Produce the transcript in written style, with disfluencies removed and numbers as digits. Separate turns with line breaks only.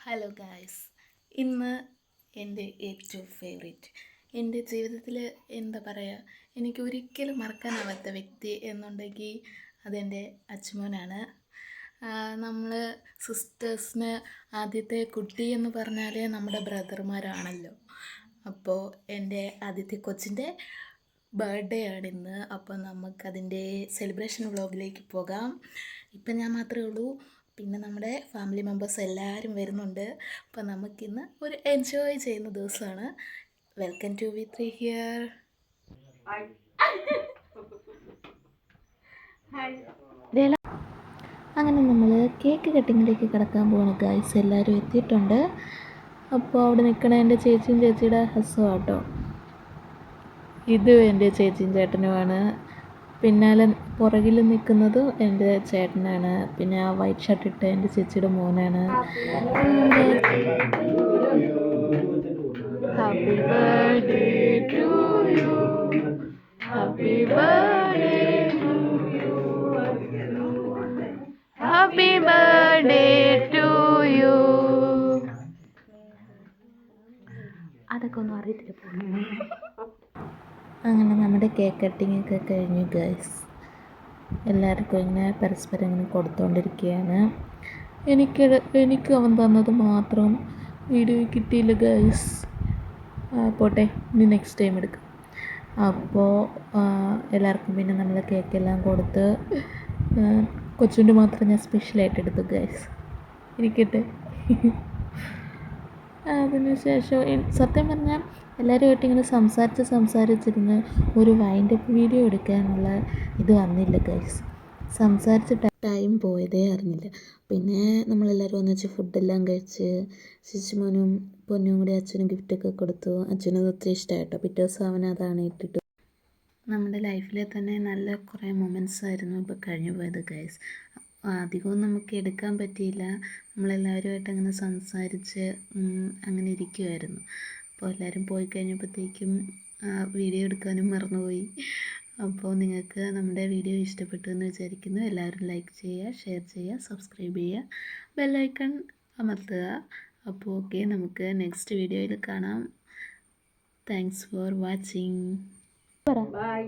Hello guys, ഇന്ന് എൻ്റെ ഏറ്റവും ഫേവറേറ്റ്, എൻ്റെ ജീവിതത്തിൽ എന്താ പറയുക, എനിക്ക് ഒരിക്കലും മറക്കാനാവാത്ത വ്യക്തി എന്നുണ്ടെങ്കിൽ അതെൻ്റെ അച്ചുമോനാണ്. നമ്മൾ സിസ്റ്റേഴ്സിന് ആദ്യത്തെ കുട്ടി എന്ന് പറഞ്ഞാൽ നമ്മുടെ ബ്രദർമാരാണല്ലോ. അപ്പോൾ എൻ്റെ ആദ്യത്തെ കൊച്ചിൻ്റെ ബർത്ത്ഡേ ആണിന്ന്. അപ്പോൾ നമുക്കതിൻ്റെ സെലിബ്രേഷൻ വ്ളോഗിലേക്ക് പോകാം. ഇപ്പം ഞാൻ മാത്രമേ ഉള്ളൂ, പിന്നെ നമ്മുടെ ഫാമിലി മെമ്പേഴ്സ് എല്ലാവരും വരുന്നുണ്ട്. അപ്പോൾ നമുക്കിന്ന് ഒരു എൻജോയ് ചെയ്യുന്ന ദിവസമാണ്. വെൽക്കം ടു വി3 ഹിയർ. അങ്ങനെ നമ്മൾ കേക്ക് കട്ടിങ്ങിലേക്ക് കിടക്കാൻ പോവാണ് ഗൈസ്. എല്ലാവരും എത്തിയിട്ടുണ്ട്. അപ്പോൾ അവിടെ നിൽക്കണ എൻ്റെ ചേച്ചിയും ചേച്ചിയുടെ ഹസ്സും ആട്ടോ. ഇത് എൻ്റെ ചേച്ചിയും ചേട്ടനുമാണ്. പിന്നാലെ പുറകിൽ നിൽക്കുന്നത് എൻ്റെ ചേട്ടനാണ്. പിന്നെ ആ വൈറ്റ് ഷർട്ട് ഇട്ട എൻ്റെ ചേച്ചിയുടെ മോനാണ്. Happy birthday to you, happy birthday to you, happy birthday to you. അതൊക്കെ ഒന്നും അറിയത്തില്ല. അങ്ങനെ നമ്മുടെ കേക്ക് കട്ടിങ്ങൊക്കെ കഴിഞ്ഞു ഗൈസ്. എല്ലാവർക്കും ഇങ്ങനെ പരസ്പരം ഇങ്ങനെ കൊടുത്തുകൊണ്ടിരിക്കുകയാണ്. എനിക്ക് അവൻ തന്നത് മാത്രം വീഡിയോ കിട്ടിയില്ല ഗൈസ്. പോട്ടെ, ഇനി നെക്സ്റ്റ് ടൈം എടുക്കാം. അപ്പോൾ എല്ലാവർക്കും പിന്നെ നമ്മൾ കേക്കെല്ലാം കൊടുത്ത് കൊച്ചിൻ്റെ മാത്രം ഞാൻ സ്പെഷ്യലായിട്ട് എടുത്തു ഗൈസ്. ഇരിക്കട്ടെ. അതിനുശേഷം സത്യം പറഞ്ഞാൽ എല്ലാവരുമായിട്ട് ഇങ്ങനെ സംസാരിച്ചിരുന്ന് ഒരു വൈൻഡപ്പ് വീഡിയോ എടുക്കാനുള്ള ഇത് വന്നില്ല ഗൈസ്. സംസാരിച്ച് ടൈം പോയതേ അറിഞ്ഞില്ല. പിന്നെ നമ്മളെല്ലാവരും ഒന്നിച്ച് ഫുഡെല്ലാം കഴിച്ച് ശിശുമോനും പൊന്നും കൂടി അച്ഛനും ഗിഫ്റ്റൊക്കെ കൊടുത്തു. അച്ഛനത് ഒത്തിരി ഇഷ്ടമായിട്ടോ. പിറ്റേ ദിവസം അവൻ അതാണ് ഇട്ടിട്ട്. നമ്മുടെ ലൈഫിലെ തന്നെ നല്ല കുറേ മൊമെൻറ്റ്സ് ആയിരുന്നു ഇപ്പോൾ കഴിഞ്ഞു പോയത് ഗൈസ്. അധികവും നമുക്ക് എടുക്കാൻ പറ്റിയില്ല. നമ്മളെല്ലാവരുമായിട്ട് അങ്ങനെ സംസാരിച്ച് അങ്ങനെ ഇരിക്കുമായിരുന്നു. അപ്പോൾ എല്ലാവരും പോയി കഴിഞ്ഞപ്പോഴത്തേക്കും വീഡിയോ എടുക്കാനും മറന്നുപോയി. അപ്പോൾ നിങ്ങൾക്ക് നമ്മുടെ വീഡിയോ ഇഷ്ടപ്പെട്ടു എന്ന് വിചാരിക്കുന്നു. എല്ലാവരും ലൈക്ക് ചെയ്യുക, ഷെയർ ചെയ്യുക, സബ്സ്ക്രൈബ് ചെയ്യുക, ബെല്ലൈക്കൺ അമർത്തുക. അപ്പോൾ ഓക്കെ, നമുക്ക് നെക്സ്റ്റ് വീഡിയോയിൽ കാണാം. Thanks for watching. ബൈ.